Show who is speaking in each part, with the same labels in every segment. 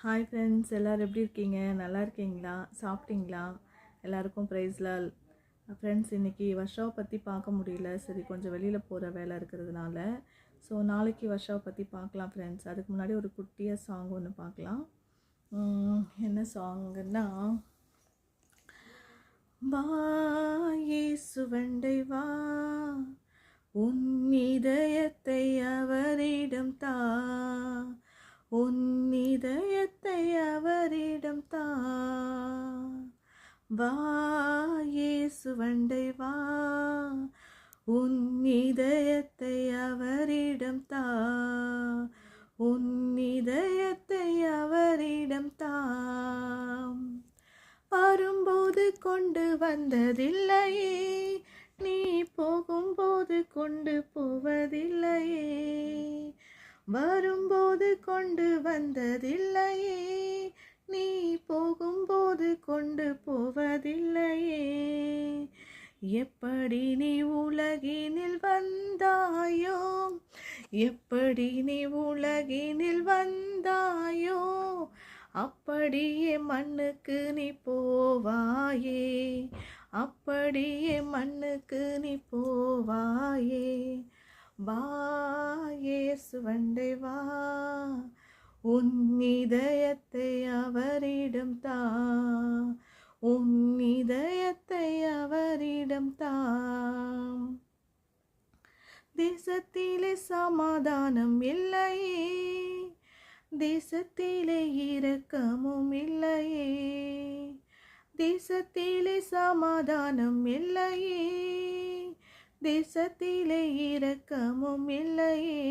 Speaker 1: Hi friends, எல்லோரும் எப்படி இருக்கீங்க? நல்லா இருக்கீங்களா? சாப்பிட்டீங்களா? எல்லாருக்கும் ப்ரைஸ்லால். ஃப்ரெண்ட்ஸ், இன்றைக்கி வர்ஷாவை பற்றி பார்க்க முடியல. சரி, கொஞ்சம் வெளியில் போகிற வேலை இருக்கிறதுனால ஸோ நாளைக்கு வர்ஷாவை பற்றி பார்க்கலாம் ஃப்ரெண்ட்ஸ். அதுக்கு முன்னாடி ஒரு குட்டியாக சாங் ஒன்று பார்க்கலாம். என்ன சாங்குன்னா, வா இயேசுவண்டை வா, உன் இதயத்தை அவரிடம் தா, உன் இதயத்தை அவரிடம் தா, வா இயேசுவண்டை வா, உன் இதயத்தை அவரிடம் தா, உன் இதயத்தை அவரிடம் தா. வரும்போது கொண்டு வந்ததில்லையே, நீ போகும்போது கொண்டு போவதில்லையே, வரும்போது கொண்டு வந்ததில்லையே, நீ போகும்போது கொண்டு போவதில்லையே. எப்படி நீ உலகினில் வந்தாயோ, எப்படி நீ உலகினில் வந்தாயோ, அப்படியே மண்ணுக்கு நீ போவாயே, அப்படியே மண்ணுக்கு நீ போவாயே. வா இயேசுவண்டை வா, உன் இதயத்தை அவரிடம் தா, உன் இதயத்தை அவரிடம் தா. தேசத்திலே சமாதானம் இல்லையே, தேசத்திலே இரக்கமும் இல்லையே, தேசத்திலே சமாதானம் இல்லையே, தேசத்திலே இரக்கமும் இல்லையே.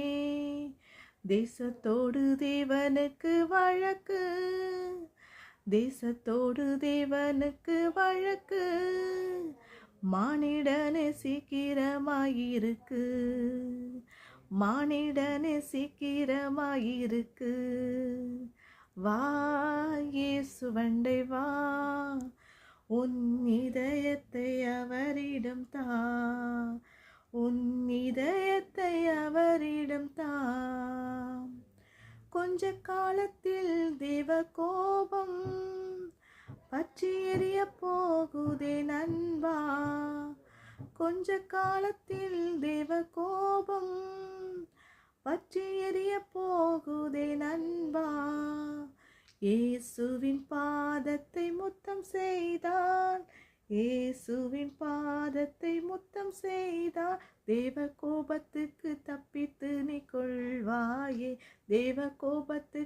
Speaker 1: தேசத்தோடு தேவனுக்கு வழக்கு, தேசத்தோடு தேவனுக்கு வழக்கு, மானிடனே சீக்கிரமாயிருக்கு, மானிடனே சீக்கிரமாயிருக்கு. வா இயேசுவண்டை வா, உன் இதயத்தை அவரிடம் தா, உன் இதயத்தை அவரிடம் தா. கொஞ்ச காலத்தில் தேவ கோபம் பற்றி எரிய போகுதே நண்பா, கொஞ்ச காலத்தில் தேவ கோபம் பற்றி எரிய போகுதே நண்பா. இயேசுவின் பாதத்தை முத்தம் செய்தால், இயேசுவின் பாதத்தை முத்தம் செய்தால், தேவ கோபத்துக்கு தப்பித்து நீ கொள்வாயே, தேவ கோபத்துக்கு